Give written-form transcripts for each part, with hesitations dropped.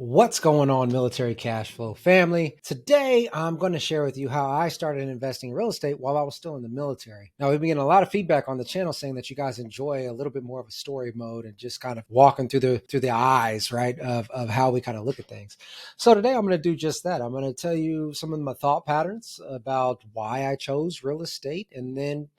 What's going on, Military Cashflow family? Today, I'm going to share with you how I started investing in real estate while I was still in the military. Now, we've been getting a lot of feedback on the channel saying that you guys enjoy a little bit more of a story mode and just kind of walking through the eyes, right, of how we kind of look at things. So today, I'm going to do just that. I'm going to tell you some of my thought patterns about why I chose real estate, and then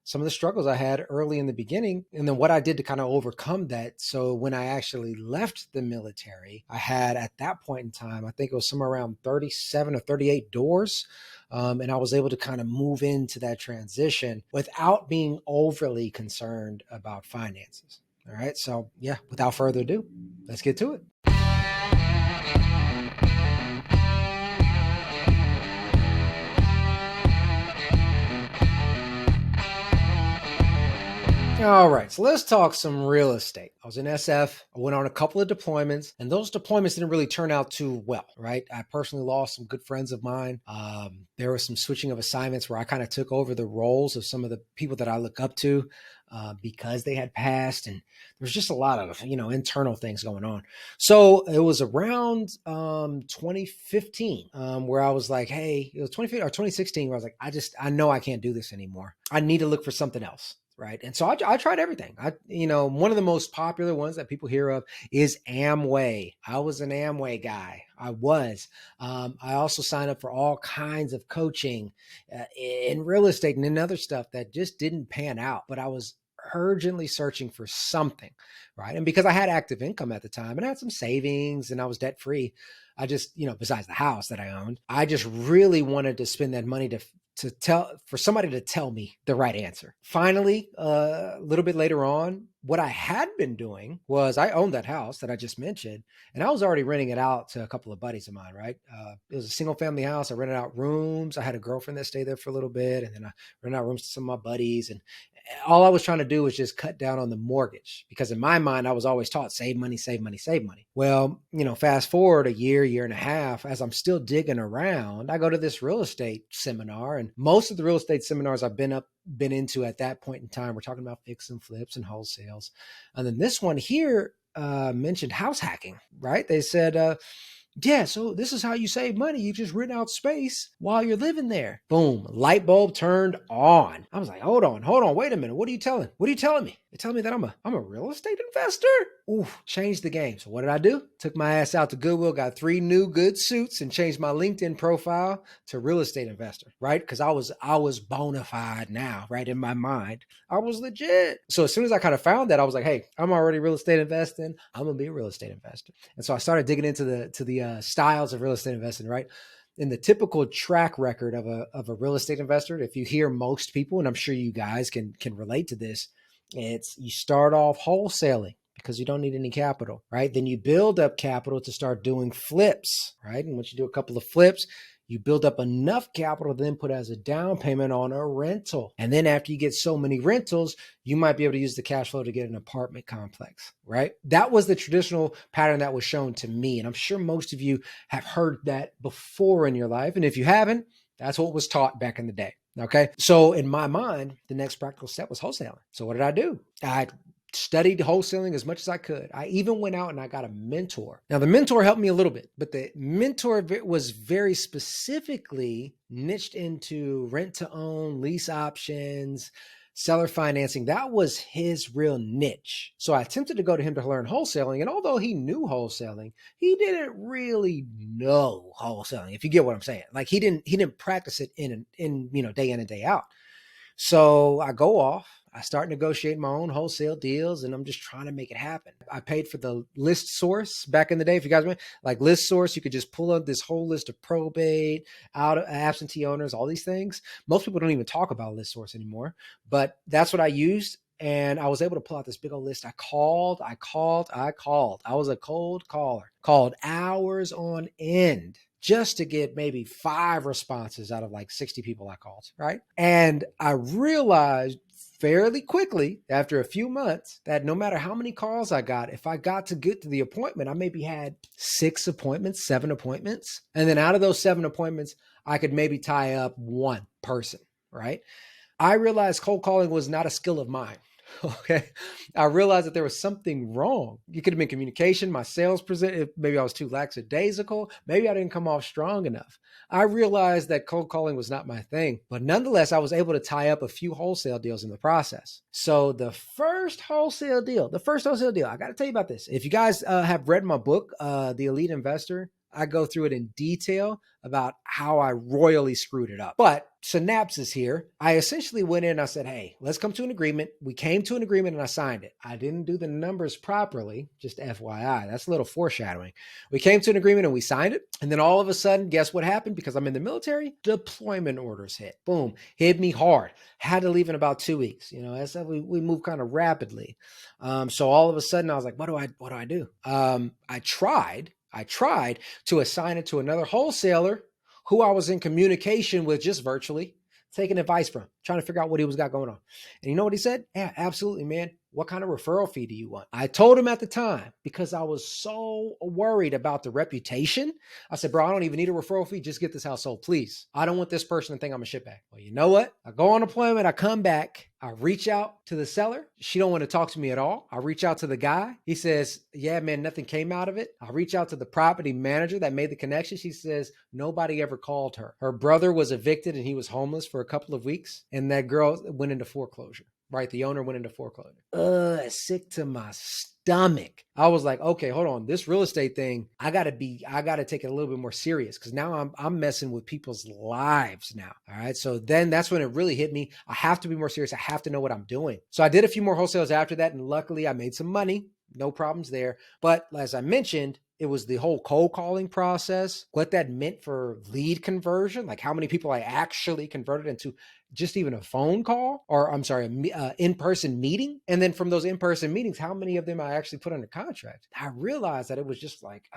some of the struggles I had early in the beginning, and then what I did to kind of overcome that. So when I actually left the military, I had at that point in time, I think it was somewhere around 37 or 38 doors. And I was able to kind of move into that transition without being overly concerned about finances. All right. So yeah, without further ado, let's get to it. All right, so let's talk some real estate. I was in SF. I went on a couple of deployments, and those deployments didn't really turn out too well, right? I personally lost some good friends of mine. There was some switching of assignments where I kind of took over the roles of some of the people that I look up to because they had passed, and there was just a lot of, internal things going on. So it was around 2015 where I was like, hey, it was 2015 or 2016 where I was like, I know I can't do this anymore. I need to look for something else. Right. And so I tried everything. One of the most popular ones that people hear of is Amway. I was an Amway guy. I was. I also signed up for all kinds of coaching in real estate and in other stuff that just didn't pan out. But I was urgently searching for something. Right. And because I had active income at the time and I had some savings and I was debt free, I just, besides the house that I owned, I just really wanted to spend that money for somebody to tell me the right answer. Finally, a little bit later on, what I had been doing was I owned that house that I just mentioned, and I was already renting it out to a couple of buddies of mine, right? It was a single family house. I rented out rooms. I had a girlfriend that stayed there for a little bit, and then I rented out rooms to some of my buddies. And all I was trying to do was just cut down on the mortgage, because in my mind, I was always taught save money, save money, save money. Well, fast forward a year and a half, as I'm still digging around, I go to this real estate seminar, and most of the real estate seminars I've been into at that point in time, we're talking about fix and flips and wholesales. And then this one here mentioned house hacking, right? They said, yeah, so this is how you save money. You just rent out space while you're living there. Boom, light bulb turned on. I was like, hold on, wait a minute. What are you telling me? You're telling me that I'm a real estate investor? Ooh, changed the game. So what did I do? Took my ass out to Goodwill, got 3 new good suits, and changed my LinkedIn profile to real estate investor, right? Because I was bona fide now, right? In my mind, I was legit. So as soon as I kind of found that, I was like, hey, I'm already real estate investing. I'm gonna be a real estate investor. And so I started digging into the styles of real estate investing, right? In the typical track record of a real estate investor, if you hear most people, and I'm sure you guys can relate to this, it's you start off wholesaling because you don't need any capital, right? Then you build up capital to start doing flips, right? And once you do a couple of flips, you build up enough capital to then put as a down payment on a rental. And then after you get so many rentals, you might be able to use the cash flow to get an apartment complex, right? That was the traditional pattern that was shown to me. And I'm sure most of you have heard that before in your life. And if you haven't, that's what was taught back in the day. Okay. So in my mind, the next practical step was wholesaling. So what did I do? I studied wholesaling as much as I could. I even went out and I got a mentor. Now, the mentor helped me a little bit, but the mentor was very specifically niched into rent to own, lease options, seller financing. That was his real niche. So I attempted to go to him to learn wholesaling. And although he knew wholesaling, he didn't really know wholesaling, if you get what I'm saying. Like he didn't practice it in day in and day out. So I go off, I start negotiating my own wholesale deals, and I'm just trying to make it happen. I paid for the list source back in the day. If you guys remember, like list source, you could just pull up this whole list of probate, out of absentee owners, all these things. Most people don't even talk about list source anymore, but that's what I used. And I was able to pull out this big old list. I called. I was a cold caller, called hours on end just to get maybe 5 responses out of like 60 people I called, right? And I realized fairly quickly after a few months that no matter how many calls I got, if I got to get to the appointment, I maybe had 6 appointments, 7 appointments. And then out of those 7 appointments, I could maybe tie up 1 person, right? I realized cold calling was not a skill of mine. Okay. I realized that there was something wrong. It could have been communication, my sales present. Maybe I was too lackadaisical. Maybe I didn't come off strong enough. I realized that cold calling was not my thing, but nonetheless, I was able to tie up a few wholesale deals in the process. So the first wholesale deal, I got to tell you about this. If you guys have read my book, The Elite Investor, I go through it in detail about how I royally screwed it up. But synopsis here, I essentially went in and I said, hey, let's come to an agreement. We came to an agreement and I signed it. I didn't do the numbers properly, just FYI. That's a little foreshadowing. We came to an agreement and we signed it. And then all of a sudden, guess what happened? Because I'm in the military, deployment orders hit. Boom, hit me hard. Had to leave in about 2 weeks. You know, as we move kind of rapidly. So all of a sudden I was like, what do I do? I tried to assign it to another wholesaler who I was in communication with just virtually, taking advice from, trying to figure out what he was got going on. And you know what he said? Yeah, absolutely, man. What kind of referral fee do you want? I told him at the time, because I was so worried about the reputation. I said, bro, I don't even need a referral fee. Just get this house sold, please. I don't want this person to think I'm a shitbag. Well, you know what? I go on deployment. I come back. I reach out to the seller. She don't want to talk to me at all. I reach out to the guy. He says, yeah, man, nothing came out of it. I reach out to the property manager that made the connection. She says, nobody ever called her. Her brother was evicted and he was homeless for a couple of weeks. And that girl went into foreclosure. Right, the owner went into foreclosure. Sick to my stomach. I was like, okay, hold on. This real estate thing, I gotta take it a little bit more serious, because now I'm messing with people's lives now. All right. So then that's when it really hit me. I have to be more serious. I have to know what I'm doing. So I did a few more wholesales after that, and luckily I made some money. No problems there. But as I mentioned, it was the whole cold calling process, what that meant for lead conversion, like how many people I actually converted into just even a phone call, or I'm sorry, in-person meeting. And then from those in-person meetings, how many of them I actually put under contract. I realized that it was just like,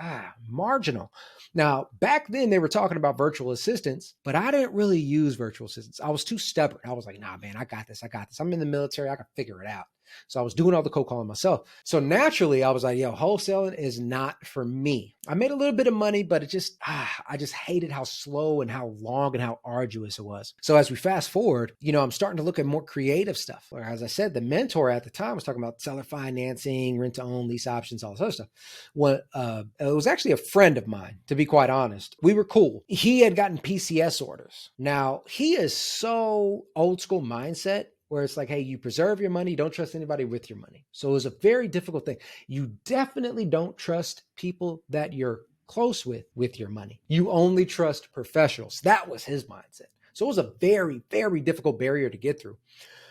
marginal. Now, back then they were talking about virtual assistants, but I didn't really use virtual assistants. I was too stubborn. I was like, nah, man, I got this. I'm in the military. I can figure it out. So I was doing all the cold calling myself. So naturally I was like, yo, wholesaling is not for me. I made a little bit of money, but it just, I just hated how slow and how long and how arduous it was. So as we fast forward, I'm starting to look at more creative stuff. Or as I said, the mentor at the time was talking about seller financing, rent to own, lease options, all this other stuff. Well, it was actually a friend of mine, to be quite honest. We were cool. He had gotten PCS orders. Now he is so old school mindset, where it's like, hey, you preserve your money. You don't trust anybody with your money. So it was a very difficult thing. You definitely don't trust people that you're close with your money. You only trust professionals. That was his mindset. So it was a very, very difficult barrier to get through.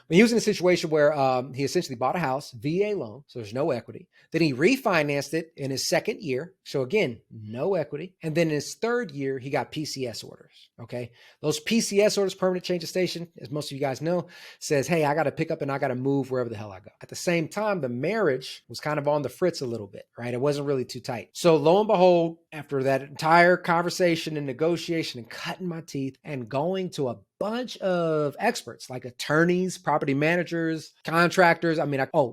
But he was in a situation where he essentially bought a house, VA loan, so there's no equity. Then he refinanced it in his second year. So again, no equity. And then in his third year, he got PCS orders, okay? Those PCS orders, permanent change of station, as most of you guys know, says, hey, I got to pick up and I got to move wherever the hell I go. At the same time, the marriage was kind of on the fritz a little bit, right? It wasn't really too tight. So lo and behold, after that entire conversation and negotiation and cutting my teeth and going to a bunch of experts like attorneys, property managers, contractors,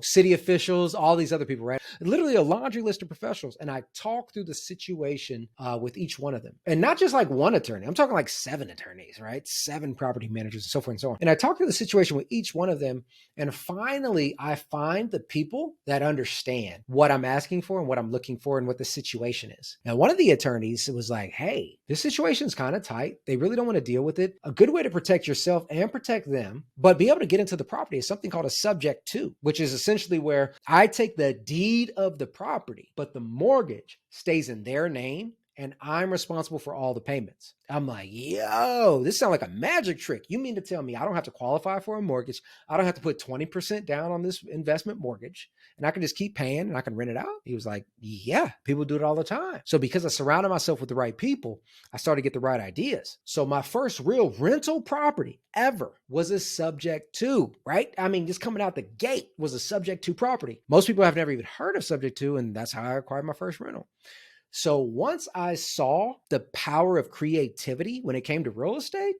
city officials, all these other people, right? Literally a laundry list of professionals. And I talked through the situation with each one of them. And not just like one attorney, I'm talking like 7 attorneys, right? 7 property managers and so forth and so on. And I talked through the situation with each one of them. And finally, I find the people that understand what I'm asking for and what I'm looking for and what the situation is. Now, one of the attorneys was like, hey, this situation is kind of tight. They really don't want to deal with it. A good way to protect yourself and protect them, but be able to get into the property is something called a subject to, which is essentially where I take the deed of the property, but the mortgage stays in their name and I'm responsible for all the payments. I'm like, yo, this sounds like a magic trick. You mean to tell me I don't have to qualify for a mortgage? I don't have to put 20% down on this investment mortgage and I can just keep paying and I can rent it out? He was like, yeah, people do it all the time. So because I surrounded myself with the right people, I started to get the right ideas. So my first real rental property ever was a subject to, right? Just coming out the gate was a subject to property. Most people have never even heard of subject to, and that's how I acquired my first rental. So once I saw the power of creativity when it came to real estate,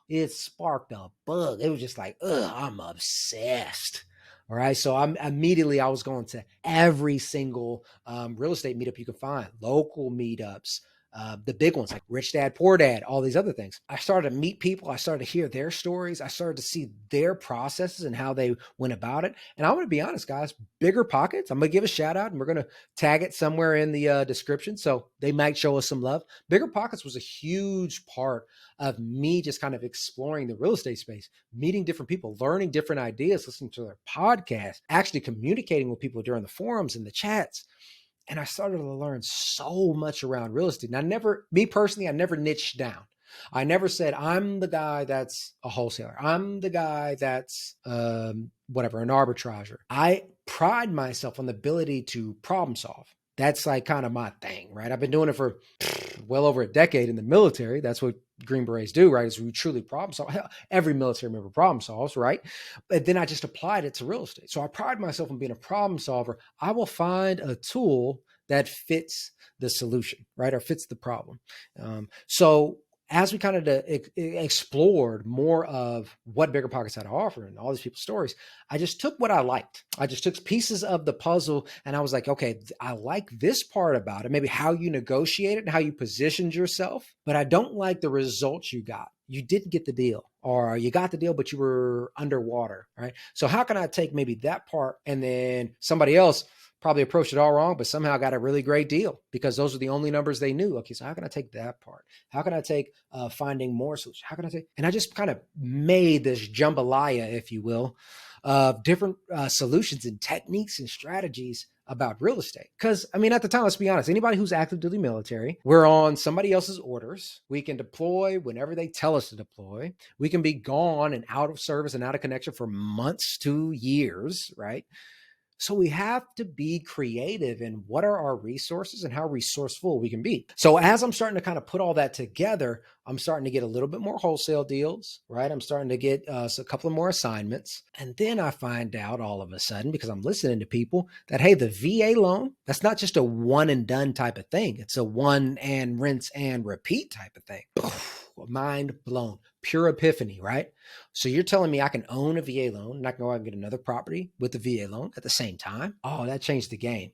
it sparked a bug. It was just like, I'm obsessed. All right. So I was going to every single real estate meetup you can find, local meetups, the big ones like Rich Dad, Poor Dad, all these other things. I started to meet people. I started to hear their stories. I started to see their processes and how they went about it. And I'm going to be honest, guys, Bigger Pockets, I'm going to give a shout out and we're going to tag it somewhere in the description. So they might show us some love. Bigger Pockets was a huge part of me just kind of exploring the real estate space, meeting different people, learning different ideas, listening to their podcasts, actually communicating with people during the forums and the chats. And I started to learn so much around real estate. And me personally, I never niched down. I never said, I'm the guy that's a wholesaler. I'm the guy that's whatever, an arbitrager. I pride myself on the ability to problem solve. That's like kind of my thing, right? I've been doing it for well over a decade in the military. That's what Green Berets do, right? Is we truly problem solve. Every military member problem solves, right? But then I just applied it to real estate. So I pride myself on being a problem solver. I will find a tool that fits the solution, right? Or fits the problem. So as we kind of explored more of what Bigger Pockets had to offer and all these people's stories, I just took what I liked. I just took pieces of the puzzle and I was like, okay, I like this part about it, maybe how you negotiate it and how you positioned yourself, but I don't like the results you got. You didn't get the deal, or you got the deal, but you were underwater, right? So how can I take maybe that part and then somebody else probably approached it all wrong, but somehow got a really great deal because those are the only numbers they knew. Okay, so how can I take that part? How can I take finding more solutions? How can I take, and I just kind of made this jambalaya, if you will, of different solutions and techniques and strategies about real estate. Because, I mean, at the time, let's be honest, anybody who's active duty military, we're on somebody else's orders. We can deploy whenever they tell us to deploy. We can be gone and out of service and out of connection for months to years, right? So we have to be creative in what are our resources and how resourceful we can be. So as I'm starting to kind of put all that together, I'm starting to get a little bit more wholesale deals, right? I'm starting to get a couple of more assignments. And then I find out all of a sudden, because I'm listening to people, that, hey, the VA loan, that's not just a one and done type of thing. It's a one and rinse and repeat type of thing. Mind blown. Pure epiphany, right? So you're telling me I can own a VA loan and I can go out and get another property with the VA loan at the same time? Oh, that changed the game.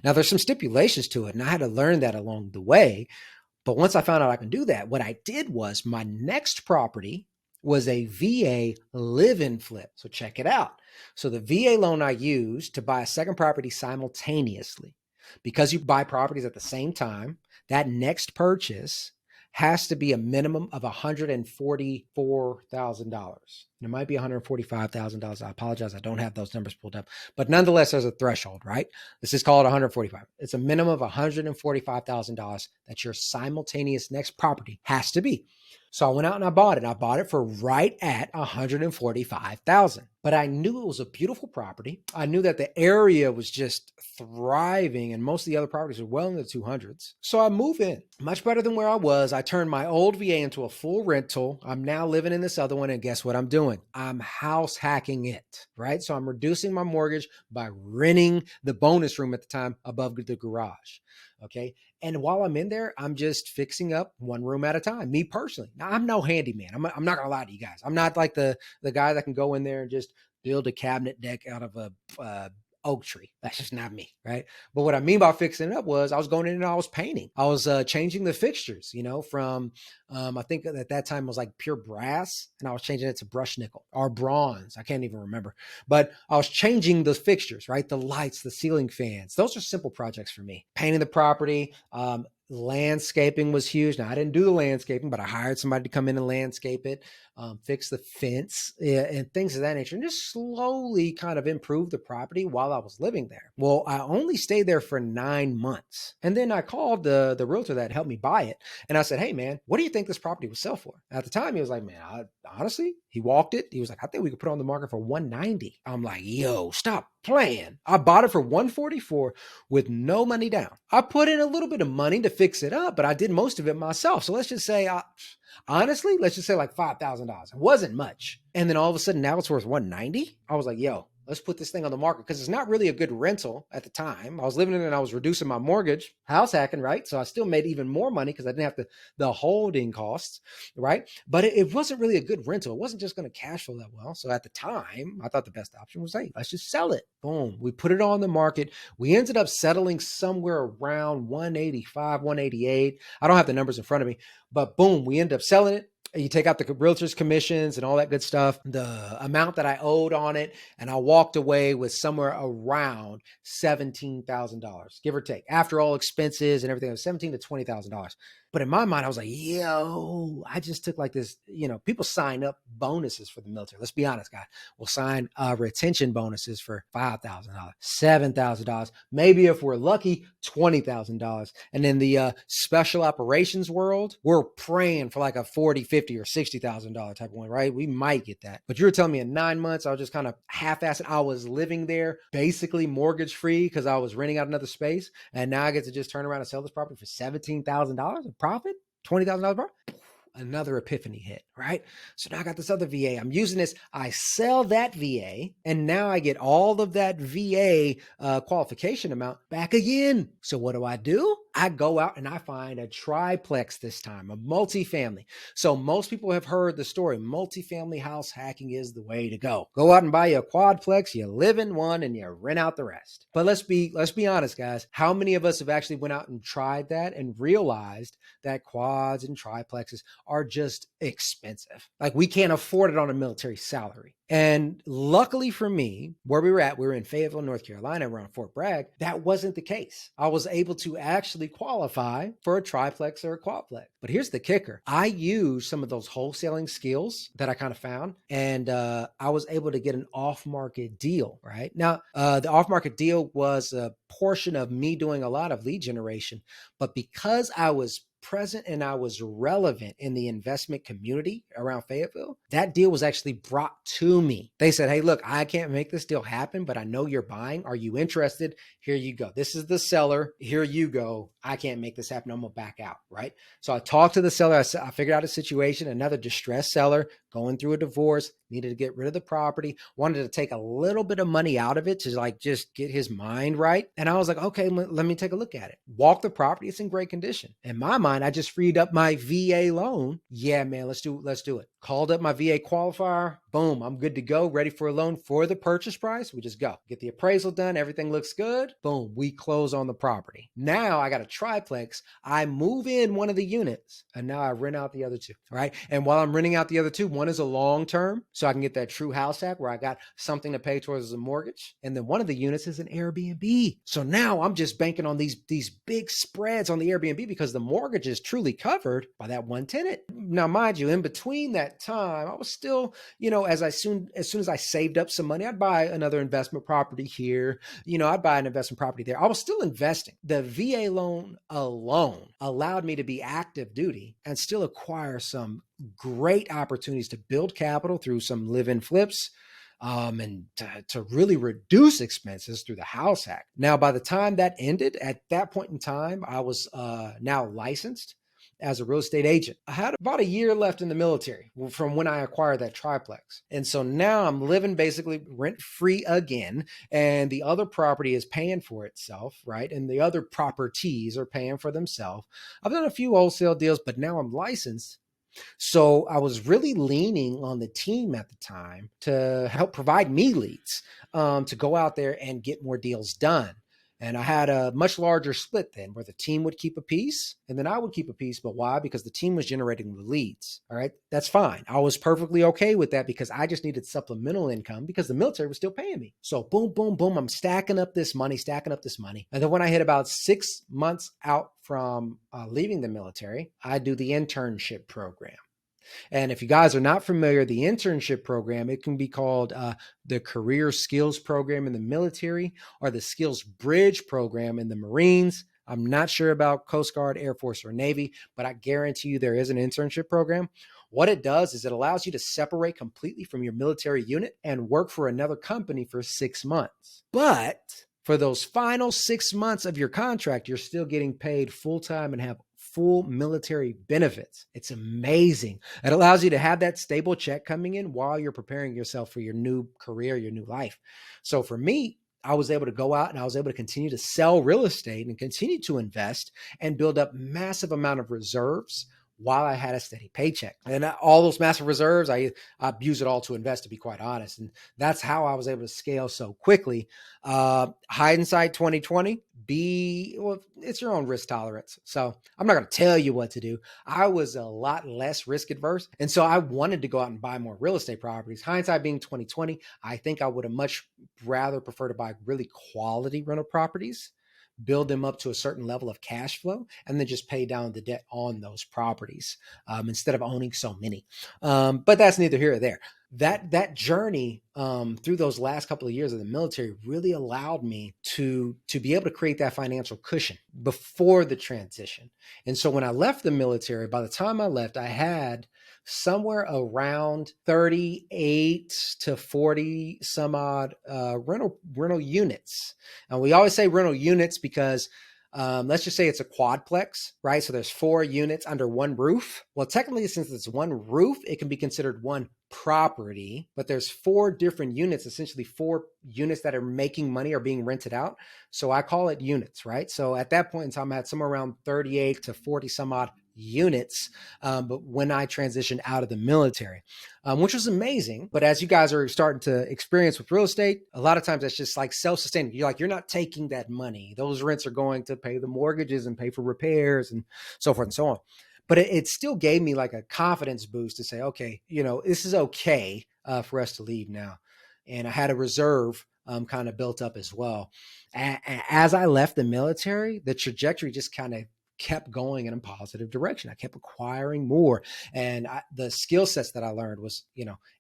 Now there's some stipulations to it, and I had to learn that along the way. But once I found out I can do that, what I did was my next property was a VA live-in flip. So check it out. So the VA loan I used to buy a second property simultaneously, because you buy properties at the same time, that next purchase has to be a minimum of $144,000. It might be $145,000. I apologize. I don't have those numbers pulled up, but nonetheless, there's a threshold, right? This is called 145. It's a minimum of $145,000 that your simultaneous next property has to be. So I went out and I bought it. I bought it for right at $145,000. But I knew it was a beautiful property. I knew that the area was just thriving and most of the other properties are well in the 200s. So I move in, much better than where I was. I turned my old VA into a full rental. I'm now living in this other one, and guess what I'm doing? I'm house hacking it, right? So I'm reducing my mortgage by renting the bonus room at the time above the garage. Okay. And while I'm in there, I'm just fixing up one room at a time, me personally. Now, I'm no handyman. I'm not going to lie to you guys. I'm not like the guy that can go in there and just build a cabinet deck out of a oak tree. That's just not me, right? But what I mean by fixing it up was I was going in and I was painting. I was changing the fixtures, from, I think at that time it was like pure brass, and I was changing it to brushed nickel or bronze. I can't even remember. But I was changing the fixtures, right? The lights, the ceiling fans. Those are simple projects for me. Painting the property, landscaping was huge. Now, I didn't do the landscaping, but I hired somebody to come in and landscape it, fix the fence and things of that nature, and just slowly kind of improve the property while I was living there. Well, I only stayed there for 9 months. And then I called the realtor that helped me buy it. And I said, hey, man, what do you think this property would sell for? At the time, he was like, man, honestly, he walked it. He was like, I think we could put it on the market for $190. I'm like, yo, stop playing. I bought it for $144 with no money down. I put in a little bit of money to fix it up, but I did most of it myself. So let's just say, honestly, let's just say like $5,000. It wasn't much. And then all of a sudden now it's worth $190. I was like, yo, let's put this thing on the market because it's not really a good rental at the time. I was living in it and I was reducing my mortgage, house hacking, right? So I still made even more money because I didn't have the holding costs, right? But it wasn't really a good rental. It wasn't just going to cash flow that well. So at the time, I thought the best option was, hey, let's just sell it. Boom. We put it on the market. We ended up settling somewhere around 185, 188. I don't have the numbers in front of me, but boom, we ended up selling it. You take out the realtor's commissions and all that good stuff, the amount that I owed on it, and I walked away with somewhere around $17,000, give or take. After all expenses and everything, it was $17,000 to $20,000. But in my mind, I was like, yo, I just took like this, people sign up bonuses for the military. Let's be honest, guys. We'll sign retention bonuses for $5,000, $7,000, maybe if we're lucky, $20,000. And in the special operations world, we're praying for like a $40,000, $50,000, or $60,000 type of one, right? We might get that. But you were telling me in 9 months, I was just kind of half-assed. I was living there basically mortgage free because I was renting out another space. And now I get to just turn around and sell this property for $17,000 of profit, $20,000 profit. Another epiphany hit, right? So now I got this other VA. I'm using this. I sell that VA, and now I get all of that VA qualification amount back again. So what do? I go out and I find a triplex this time, a multifamily. So most people have heard the story. Multifamily house hacking is the way to go. Go out and buy you a quadplex. You live in one and you rent out the rest. But let's be honest, guys. How many of us have actually went out and tried that and realized that quads and triplexes are just expensive? Like we can't afford it on a military salary. And luckily for me, where we were in Fayetteville, North Carolina, around Fort Bragg, that wasn't the case. I was able to actually qualify for a triplex or a quadplex. But here's the kicker. I used some of those wholesaling skills that I kind of found, and I was able to get an off-market deal, right? Now, the off-market deal was a portion of me doing a lot of lead generation, but because I was present and I was relevant in the investment community around Fayetteville, that deal was actually brought to me. They said, hey, look, I can't make this deal happen, but I know you're buying. Are you interested? Here you go. This is the seller. Here you go. I can't make this happen. I'm going to back out, right? So I talked to the seller. I figured out a situation, another distressed seller going through a divorce, needed to get rid of the property, wanted to take a little bit of money out of it to like just get his mind right. And I was like, okay, let me take a look at it. Walk the property. It's in great condition. In my mind, I just freed up my VA loan. Yeah, man, let's do it. Called up my VA qualifier. Boom, I'm good to go. Ready for a loan for the purchase price. We just go. Get the appraisal done. Everything looks good. Boom, we close on the property. Now I got a triplex. I move in one of the units and now I rent out the other two, right? And while I'm renting out the other two, one is a long-term, so I can get that true house hack where I got something to pay towards a mortgage. And then one of the units is an Airbnb. So now I'm just banking on these big spreads on the Airbnb because the mortgage is truly covered by that one tenant. Now, mind you, in between that time, I was still, as soon as I saved up some money, I'd buy another investment property here. I'd buy an investment property there. I was still investing. The VA loan alone allowed me to be active duty and still acquire some great opportunities to build capital through some live-in flips, and to really reduce expenses through the house hack. Now, by the time that ended, at that point in time, I was now licensed as a real estate agent. I had about a year left in the military from when I acquired that triplex. And so now I'm living basically rent-free again, and the other property is paying for itself, right? And the other properties are paying for themselves. I've done a few wholesale deals, but now I'm licensed. So I was really leaning on the team at the time to help provide me leads, to go out there and get more deals done. And I had a much larger split then where the team would keep a piece and then I would keep a piece. But why? Because the team was generating the leads. All right. That's fine. I was perfectly okay with that because I just needed supplemental income because the military was still paying me. So boom, boom, boom. I'm stacking up this money. And then when I hit about 6 months out from leaving the military, I do the internship program. And if you guys are not familiar, the internship program, it can be called the Career Skills Program in the military or the Skills Bridge Program in the Marines. I'm not sure about Coast Guard, Air Force, or Navy, but I guarantee you there is an internship program. What it does is it allows you to separate completely from your military unit and work for another company for 6 months. But for those final 6 months of your contract, you're still getting paid full time and have full military benefits. It's amazing. It allows you to have that stable check coming in while you're preparing yourself for your new career, your new life. So for me, I was able to go out and I was able to continue to sell real estate and continue to invest and build up massive amount of reserves while I had a steady paycheck. And all those massive reserves, I use it all to invest, to be quite honest. And that's how I was able to scale so quickly. Hindsight 2020, it's your own risk tolerance. So I'm not going to tell you what to do. I was a lot less risk adverse. And so I wanted to go out and buy more real estate properties. Hindsight being 2020, I think I would have much rather prefer to buy really quality rental properties, build them up to a certain level of cash flow, and then just pay down the debt on those properties instead of owning so many. But that's neither here or there. That journey through those last couple of years of the military really allowed me to be able to create that financial cushion before the transition. And so when I left the military, by the time I left, I had somewhere around 38 to 40 some odd rental units. And we always say rental units because let's just say it's a quadplex, right? So there's 4 units under one roof. Well, technically, since it's one roof, it can be considered one property, but there's 4 different units, essentially 4 units that are making money or being rented out. So I call it units, right? So at that point in time, I had somewhere around 38 to 40 some odd units. But when I transitioned out of the military, which was amazing. But as you guys are starting to experience with real estate, a lot of times that's just like self-sustaining. You're not taking that money. Those rents are going to pay the mortgages and pay for repairs and so forth and so on. But it still gave me like a confidence boost to say, okay, this is okay for us to leave now. And I had a reserve kind of built up as well. As I left the military, the trajectory just kind of kept going in a positive direction. I kept acquiring more. And the skill sets that I learned was,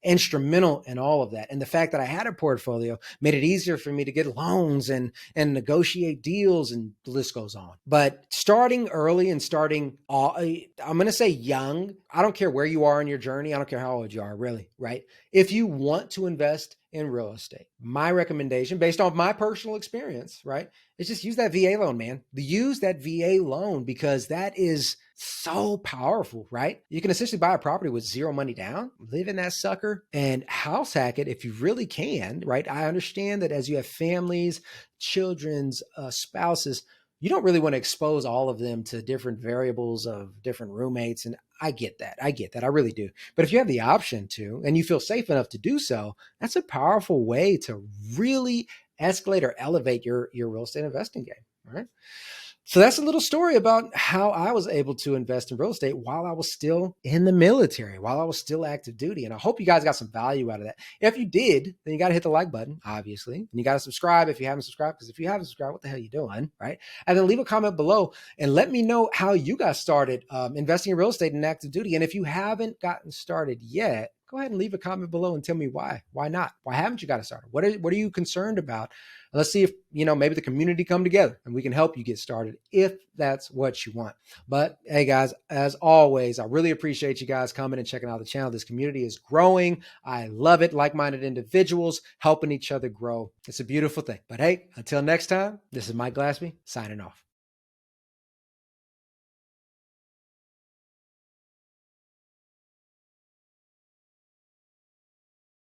instrumental in all of that. And the fact that I had a portfolio made it easier for me to get loans and negotiate deals, and the list goes on. But starting early and I'm going to say young, I don't care where you are in your journey. I don't care how old you are, really, right? If you want to invest in real estate, my recommendation, based on my personal experience, right, is just use that VA loan, man. Use that VA loan because that is so powerful, right? You can essentially buy a property with zero money down, live in that sucker, and house hack it if you really can, right? I understand that as you have families, children's, spouses, you don't really want to expose all of them to different variables of different roommates. And I get that. I really do. But if you have the option to, and you feel safe enough to do so, that's a powerful way to really escalate or elevate your real estate investing game. All right. So that's a little story about how I was able to invest in real estate while I was still in the military, while I was still active duty. And I hope you guys got some value out of that. If you did, then you got to hit the like button, obviously. And you got to subscribe if you haven't subscribed, because if you haven't subscribed, what the hell are you doing, right? And then leave a comment below and let me know how you got started investing in real estate and active duty. And if you haven't gotten started yet, go ahead and leave a comment below and tell me why. Why not? Why haven't you got it started? What are you concerned about? Let's see if, maybe the community come together and we can help you get started if that's what you want. But hey guys, as always, I really appreciate you guys coming and checking out the channel. This community is growing. I love it. Like-minded individuals helping each other grow. It's a beautiful thing. But hey, until next time, this is Mike Glaspie signing off.